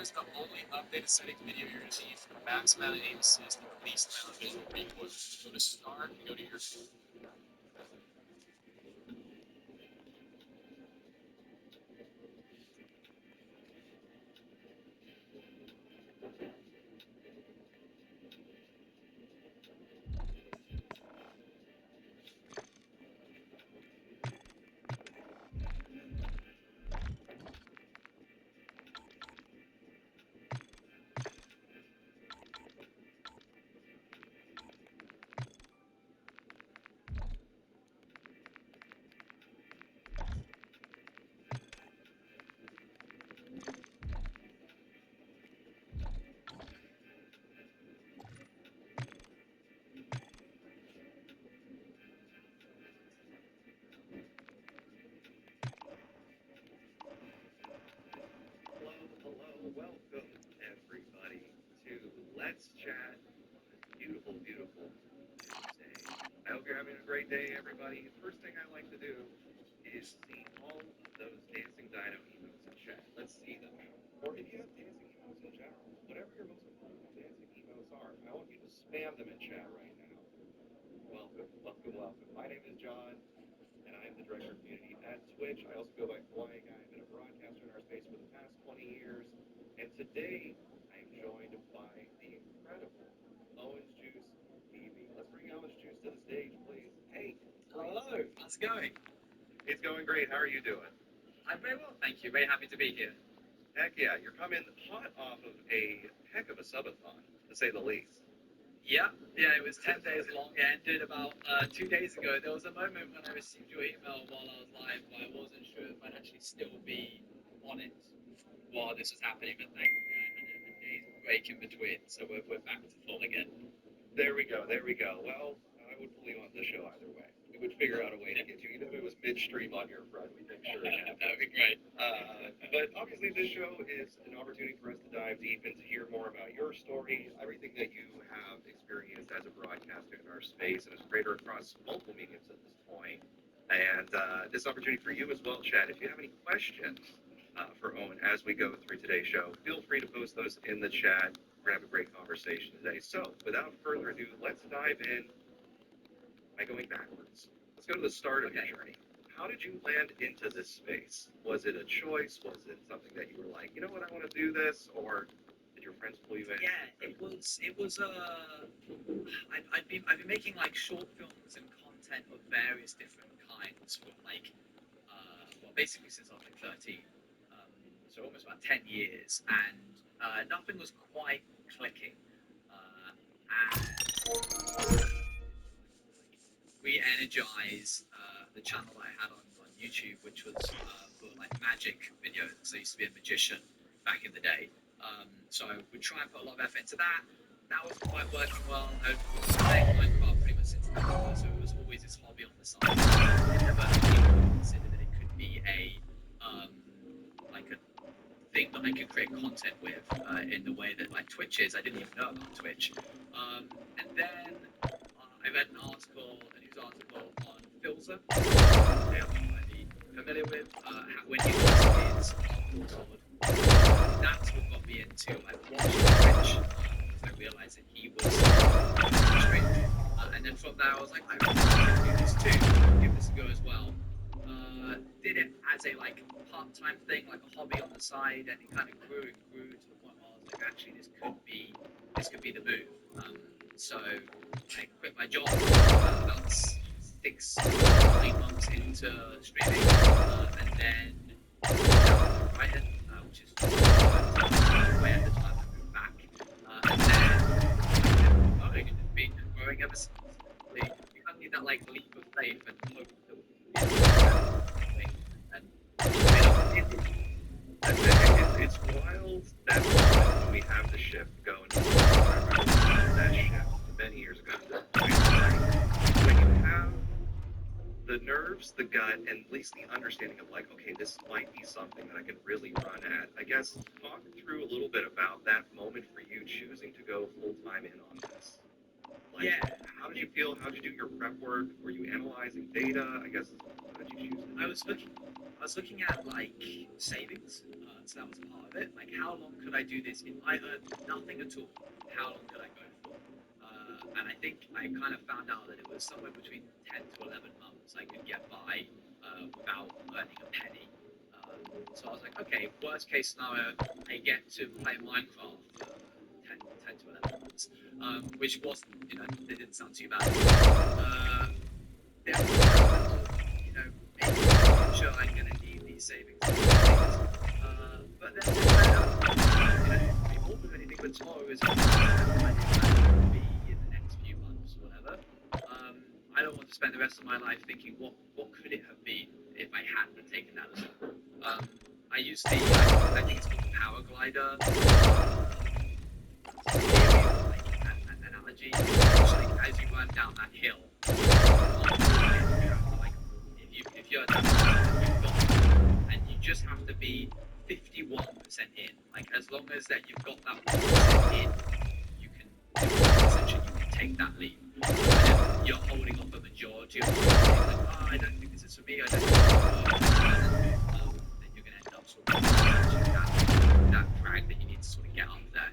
is the only updated settings video you're going to need for the max amount of aim assist and the least amount of visual recoil. Go to start and go to your Hello, welcome everybody to Let's Chat. Beautiful, beautiful Tuesday. I hope you're having a great day, everybody. First thing I like to do is see all of those dancing dino emotes in chat. Let's see them. Or if you have dancing emotes in general, whatever your most important dancing emotes are, I want you to spam them in chat right now. Welcome, welcome, welcome. My name is John, and I am the director of community at Twitch. I also go by Flying Guy. I've been a broadcaster in our space for the past 20 years, and today I am joined by the incredible Owens Juice TV. Let's bring Owens Juice to the stage, please. Hey. Hello, how's it going? It's going great. How are you doing? I'm very well, thank you. Very happy to be here. Heck yeah, you're coming hot off of a heck of a subathon, to say the least. Yeah, it was 10 days long. It ended about 2 days ago. There was a moment when I received your email while I was live, but I wasn't sure if I'd actually still be on it while this was happening. But thankfully, I had a day's break in between, so we're back to full again. There we go, there we go. Well, I would pull you on the show either way. We would figure out a way to get you, even if it was midstream on your front, we'd make sure it happened. That would be great. But obviously this show is an opportunity for us to dive deep and to hear more about your story, everything that you have experienced as a broadcaster in our space and as a creator across multiple mediums at this point. And this opportunity for you as well, Chad. If you have any questions for Owen as we go through today's show, feel free to post those in the chat. We're going to have a great conversation today. So without further ado, let's dive in by going backwards. Let's go to the start of your journey. How did you land into this space? Was it a choice? Was it something that you were like, you know what, I want to do this? Or did your friends pull you in? Yeah, it was. I've been making like short films and content of various different kinds for like basically since I was like 13, so almost about 10 years, and nothing was quite clicking. And re-energize the channel that I had on YouTube, which was for like magic videos. So I used to be a magician back in the day. So I would try and put a lot of effort into that. That wasn't quite working well. I was playing Minecraft pretty much since then, so it was always this hobby on the side. I never even considered that it could be a like a thing that I could create content with in the way that like Twitch is. I didn't even know about Twitch. And then I read an article, a news article on Filza, they are might be familiar with, when he was that's what got me into like watching Twitch, because I realised that he was streaming. And then from there I was like, I can do this too, give this a go as well. Did it as a like part-time thing, like a hobby on the side, and it kind of grew and grew to the point where I was like, actually this could be the move. So I quit my job about 8 months into streaming, and then Brighton, which is way at the time I moved back, and then growing and been growing ever since. You kind of need that like leap of faith and hope It's wild that when we have the shift going, that shift many years ago, when you have the nerves, the gut, and at least the understanding of like, okay, this might be something that I can really run at. I guess talk through a little bit about that moment for you choosing to go full time in on this. Like, Yeah. how did you feel? How did you do your prep work? Were you analyzing data? I guess, how did you choose to I was looking at like savings, so that was part of it. Like, how long could I do this if I earned nothing at all? How long could I go for? And I think I kind of found out that it was somewhere between 10 to 11 months I could get by without earning a penny. So I was like, okay, worst case scenario, I get to play Minecraft for 10 to 11 months, which wasn't, it didn't sound too bad. Yeah, you know, maybe in the future I'm going to need these savings. But then, more than anything, but tomorrow is going to be in the next few months or whatever. I don't want to spend the rest of my life thinking, what could it have been if I hadn't taken that as well. I used the, I think it's called the power glider. An analogy, like as you run down that hill, you have to, like, if you're at that point, you've got, and you just have to be 51% in. Like, as long as that you've got that 1% in, you can essentially you can take that leap. And you're holding off a majority of people, like, oh, I don't think this is for me. I don't think this is for me. Then you're going to end up sort of catching that drag that you need to sort of get up there.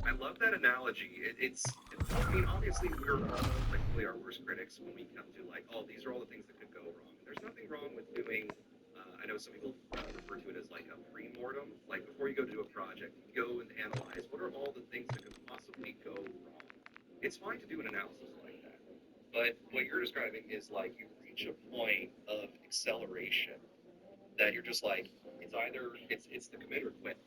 I love that analogy. I mean, obviously, we're all technically our worst critics when we come to, like, oh, these are all the things that could go wrong. There's nothing wrong with doing, I know some people refer to it as like a pre-mortem. Like, before you go to do a project, you go and analyze what are all the things that could possibly go wrong. It's fine to do an analysis like that. But what you're describing is like you reach a point of acceleration that you're just like, it's either, it's the commit or quit.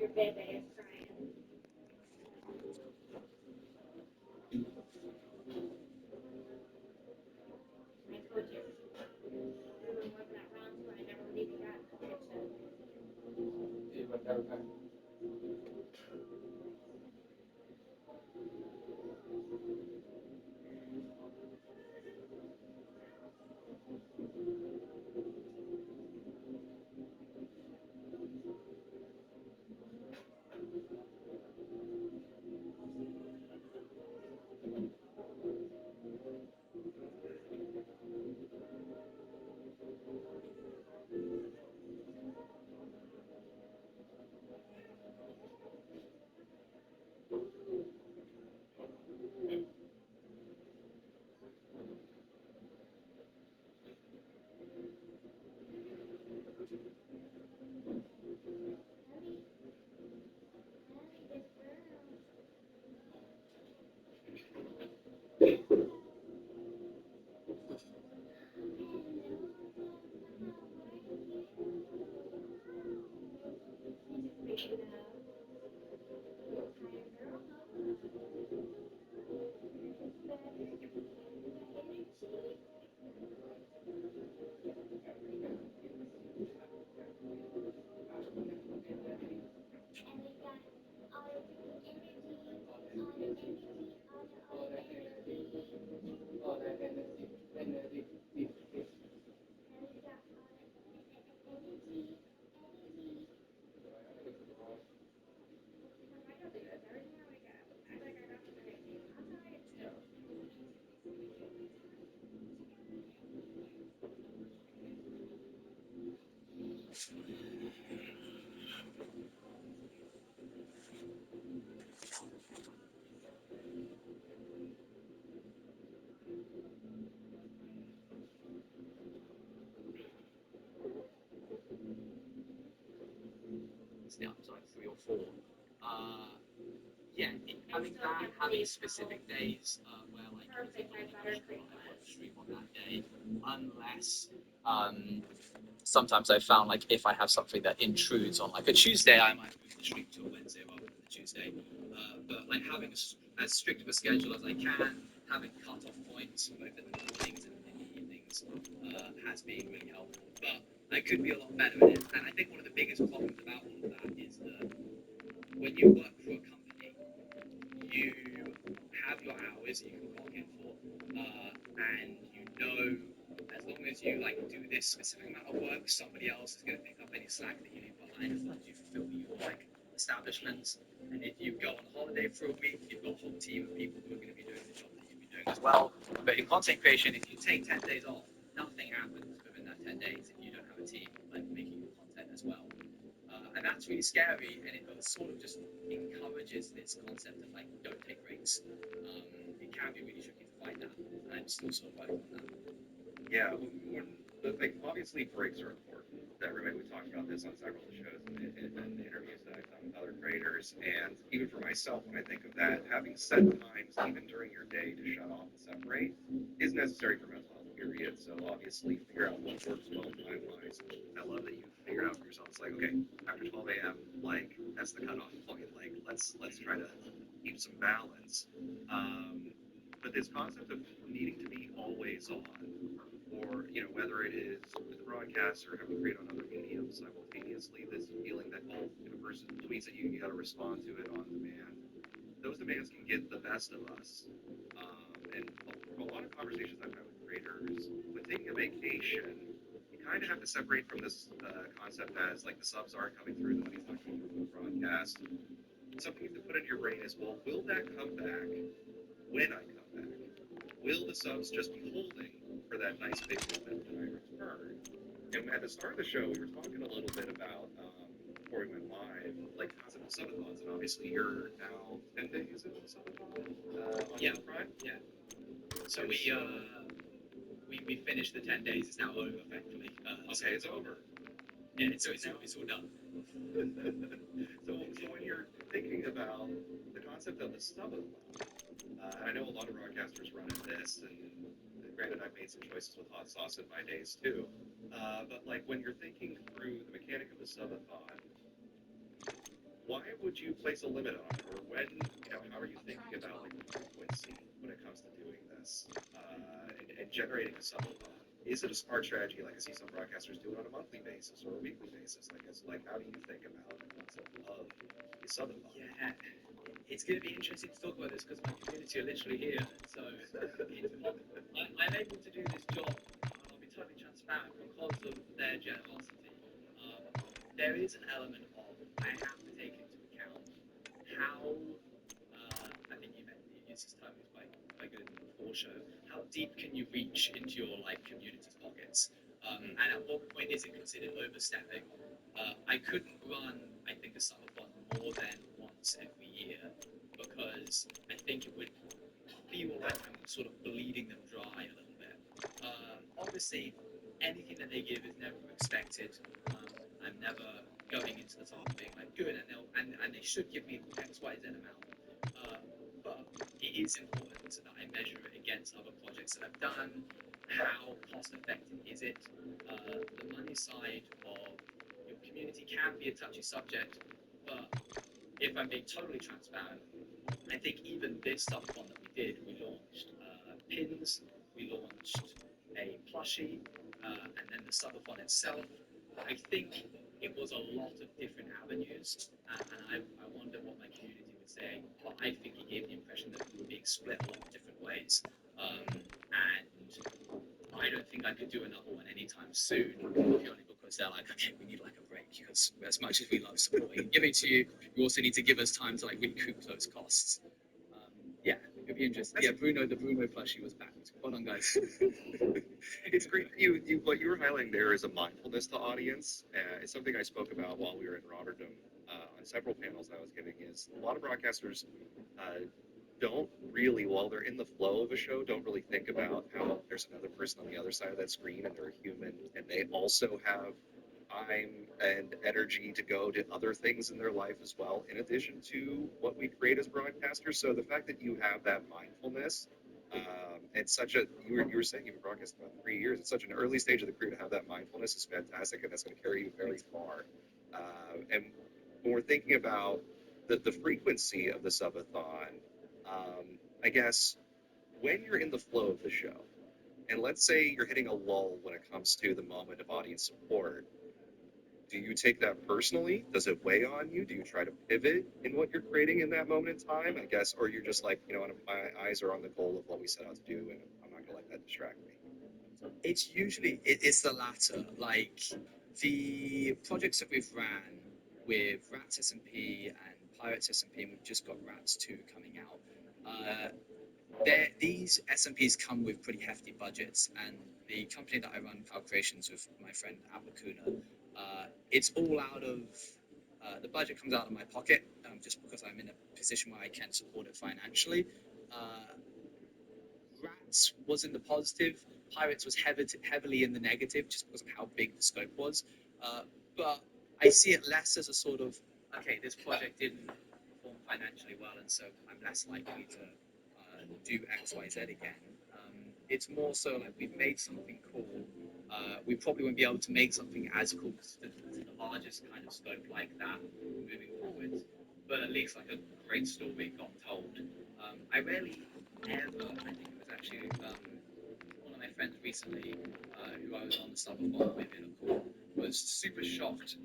Your baby is crying. I told you. We were working at Ron's when I never leave that kitchen. having that, having specific days where like Perfect, I better drink I won't less. stream on that day, unless sometimes I found like if I have something that intrudes on like a Tuesday, I might move the stream to a Wednesday rather than a Tuesday. But like having as strict of a schedule as I can, having cut-off points both in the mornings and in the evenings has been really helpful. But I could be a lot better at it, and I think one of the biggest problems about all of that is that when you work for a company, you have your hours that you can clock in for, and you know as long as you like do this specific amount of work, somebody else is going to pick up any slack that you leave behind as long as you fulfill your like establishments. And if you go on holiday for a week, you've got a whole team of people who are going to be doing the job that you'll be doing as well. But in content creation, if you take 10 days off, nothing happens within that 10 days if you don't have a team like making your content as well. And that's really scary, and it sort of just encourages this concept of like don't take breaks. It can be really tricky to find that, and I'm still sort of working on that. Yeah, obviously breaks are important. Everybody, we talked about this on several of the shows and the interviews that I've done with other creators. And even for myself, when I think of that, having set times even during your day to shut off and separate is necessary for mental health, period. So obviously figure out what works well time-wise. I love that you figured out for yourself. It's like, okay, after 12 a.m., like that's the cutoff point. Like let's try to keep some balance. But this concept of needing to be always on, or whether it is with the broadcast or having to create on other mediums simultaneously, this feeling that if a person tweets at you, you got to respond to it on demand. Those demands can get the best of us. And from a lot of conversations I've had with creators, when taking a vacation, you kind of have to separate from this concept as like the subs aren't coming through, the money's not coming through the broadcast. Something you have to put into your brain is, well, will that come back when I come back? Will the subs just be holding for that nice big moment when I return? And at the start of the show, we were talking a little bit about, before we went live, like the concept of subathons, and obviously you're now 10 days into the subathon on Yeah. Prime. Yeah. So we finished the 10 days. It's now over effectively. Okay, it's over. Yeah, so it's all done. So when you're thinking about the concept of the subathon, I know a lot of broadcasters run at this, and granted, I've made some choices with hot sauce in my days too. But like when you're thinking through the mechanic of the subathon, why would you place a limit on it, or when, how are you thinking about like the frequency when it comes to doing this and generating a subathon? Is it a smart strategy, like I see some broadcasters do it on a monthly basis or a weekly basis? Like how do you think about the concept of a subathon? Yeah, it's going to be interesting to talk about this because my community are literally here. So I'm able to do this job, I'll be totally transparent, because of their generosity. There is an element of I have to take into account how, I think you used this term, it's quite good in the before show, how deep can you reach into your like community's pockets? And at what point is it considered overstepping? I couldn't run, I think, a subathon more than once every year because I think it would feel like I'm sort of bleeding them dry a little bit. Obviously, anything that they give is never expected. I'm never going into the top being like good, and they should give me X, Y, Z amount. But it is important that I measure it against other projects that I've done. How cost effective is it? The money side of your community can be a touchy subject, but if I'm being totally transparent, I think even this subathon that we did, we launched pins, we launched a plushie, and then the subathon itself. I think it was a lot of different avenues, and I wonder what my community would say. But I think it gave the impression that we were being split a lot of different ways, and I don't think I could do another one anytime soon, purely because they're like, okay, we need like a break because as much as we love supporting and giving to you, you also need to give us time to like recoup those costs. Yeah, it'd be interesting. Yeah, the Bruno plushie was backed. Well done, guys. It's great. What you were highlighting there is a mindfulness to audience. It's something I spoke about while we were in Rotterdam on several panels I was giving. Is a lot of broadcasters don't really, while they're in the flow of a show, don't really think about how there's another person on the other side of that screen and they're a human and they also have time and energy to go to other things in their life as well, in addition to what we create as broadcasters. So the fact that you have that mindfulness, it's such a, you were saying you've been broadcasting about 3 years. It's such an early stage of the career to have that mindfulness is fantastic, and that's going to carry you very far. And when we're thinking about the frequency of the subathon, I guess when you're in the flow of the show, and let's say you're hitting a lull when it comes to the moment of audience support, do you take that personally? Does it weigh on you? Do you try to pivot in what you're creating in that moment in time, I guess, or you're just like, my eyes are on the goal of what we set out to do, and I'm not gonna let that distract me? It's usually it's the latter. Like the projects that we've ran with Rats SMP and Pirates SMP, and we've just got Rats 2 coming out. These SMPs come with pretty hefty budgets, and the company that I run, Cloud Creations, with my friend Abakuna, it's all out of the budget comes out of my pocket, just because I'm in a position where I can support it financially. Rats was in the positive, Pirates was heavily in the negative, just because of how big the scope was. But I see it less as a sort of, okay, this project didn't perform financially well, and so I'm less likely to do X, Y, Z again. It's more so like we've made something cool. We probably won't be able to make something as cool to the largest kind of scope like that moving forward. But at least like a great story got told. I rarely ever, I think it was actually one of my friends recently who I was on the subathon with in a call was super shocked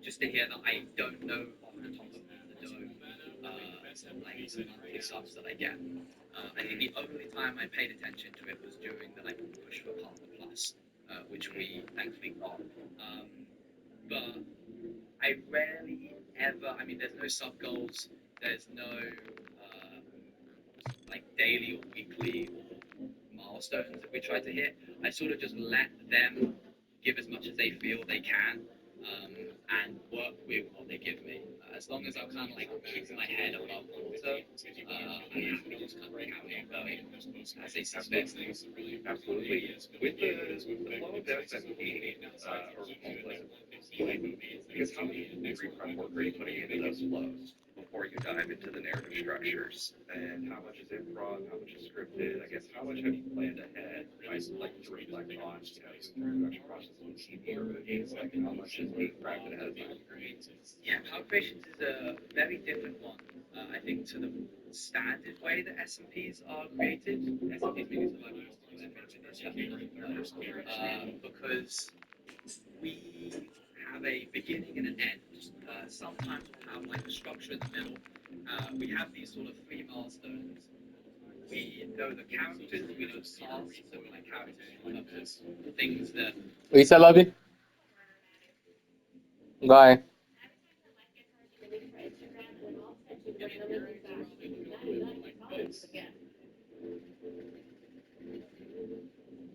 just to hear that I don't know off the top of the dome like the monthly subs that I get. I think the only time I paid attention to it was during the like push for Partner Plus, which we thankfully got. But I rarely ever. I mean, there's no sub goals. There's no like daily or weekly or milestones that we try to hit. I sort of just let them give as much as they feel they can, and work with what they give me. As long as I kind of like keep my head above water, I'm just kind of counting going as they see fit. Absolutely. With the flow of SMP, or because how many prep work are you putting into those flows before you dive into the narrative structures? And how much is improv? How much is scripted? I guess how much have you planned ahead? I like to reflect on, the production process of TV or movies, like how much is being crafted ahead of time? Yeah, Cloud Creations is a very different one, I think, to the standard way that SMPs are created. SMPs means because we have a beginning and an end. Sometimes we'll have like a structure in the middle. We have these sort of 3 milestones. We know the characters, we know the tasks, so we like characters purpose, things that. What you said, Lovey? Bye.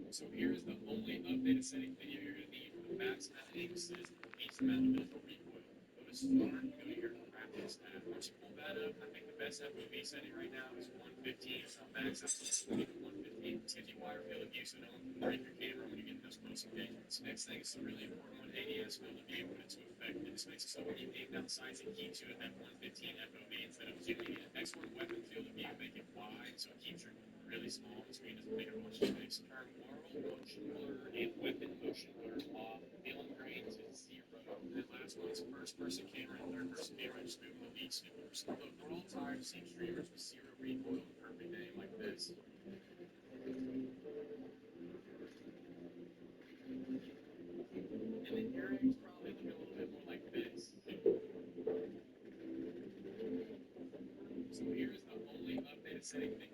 So here's the only updated setting video you're going to need for the max editing system. Each amount of mental recoil. Go to start, go to your practice tab. Once you pull that up, I think the best FOV setting right now is 115. So max out to 115. Gives you wider field of view so don't break your camera when you get those close engagements. Next thing is the really important one, ADS field of view, put it to effect. And this makes it so when you aim down sights, it keeps you at that 115 FOV instead of zooming in. Excellent weapon field of view, make it wide so it keeps your really small. The screen doesn't take up much space. Turn world motion blur and weapon motion blur off. Feeling great to 0. And last one is first person camera and third person camera. Just move the lead snoopers. Look, we're all tired of seeing streamers with 0 recoil on a perfect day like this. And then your aim's probably looking a little bit more like this. So here's the only updated setting thing.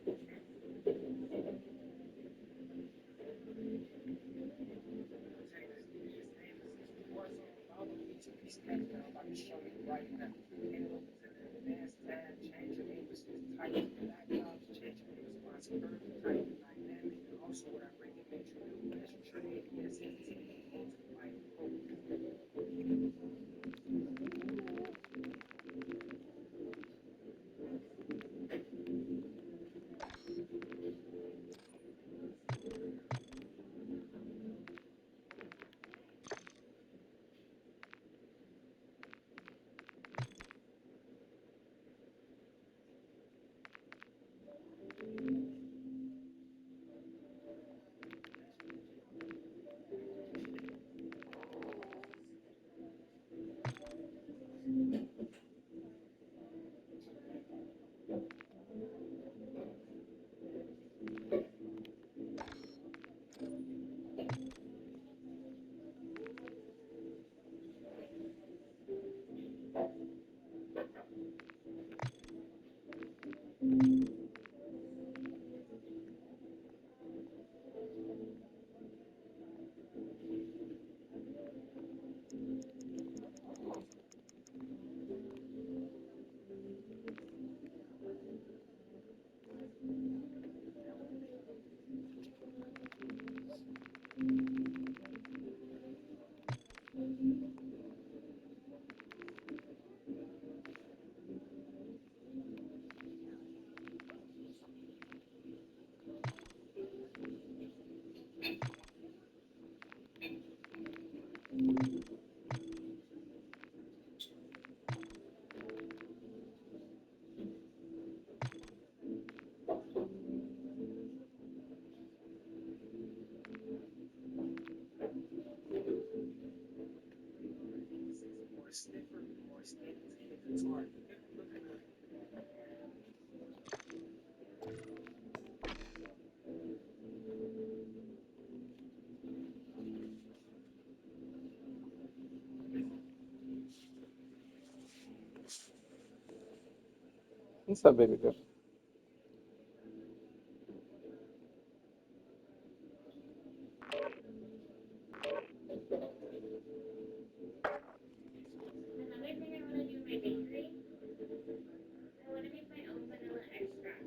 What's up, baby girl? Another thing I want to do in my bakery, I want to make my own vanilla extract.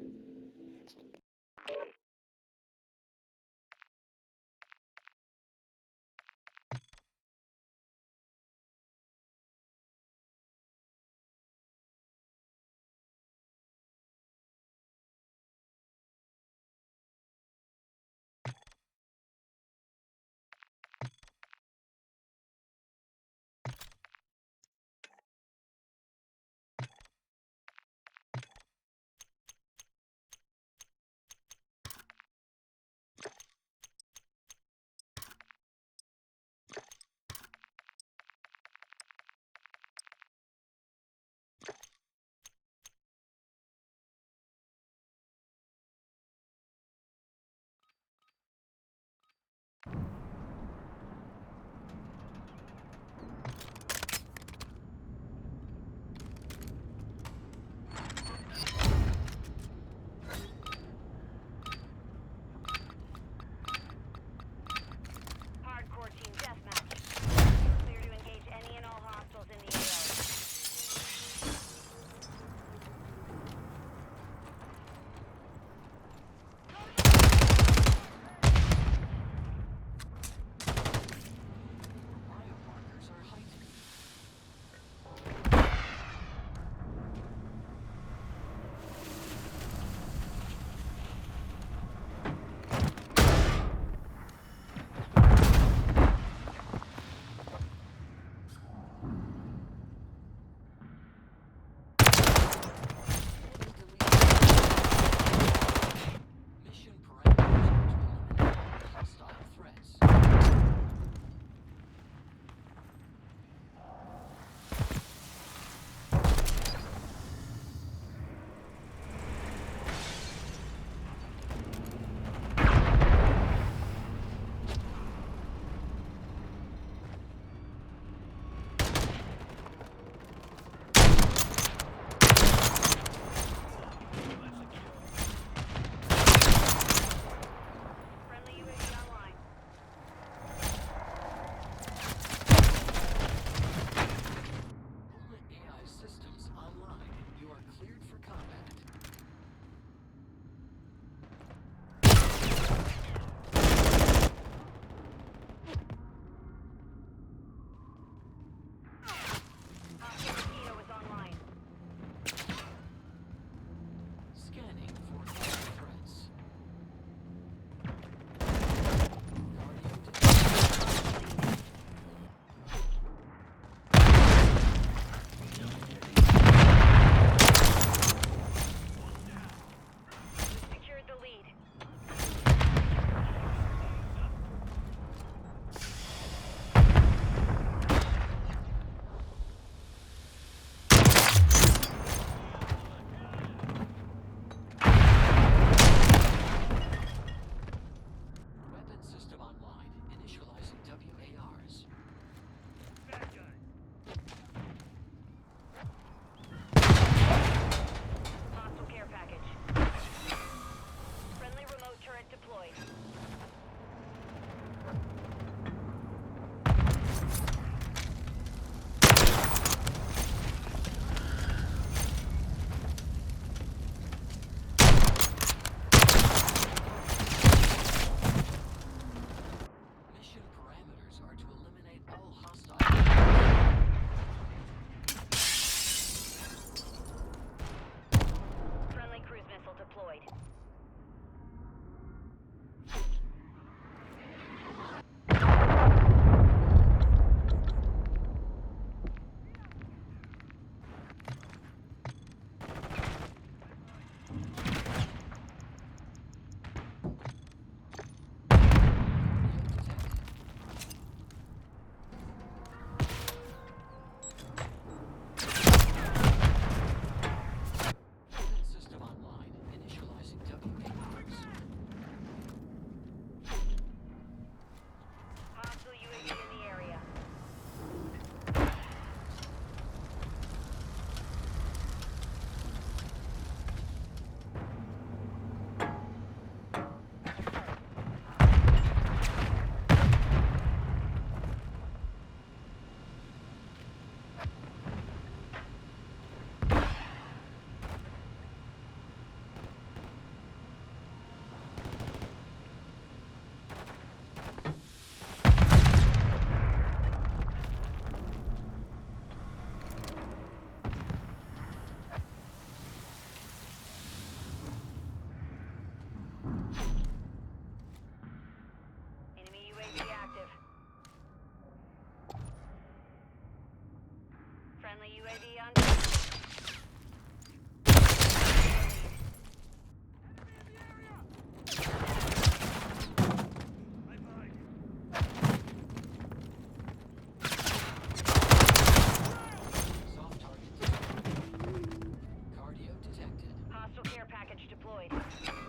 deployed.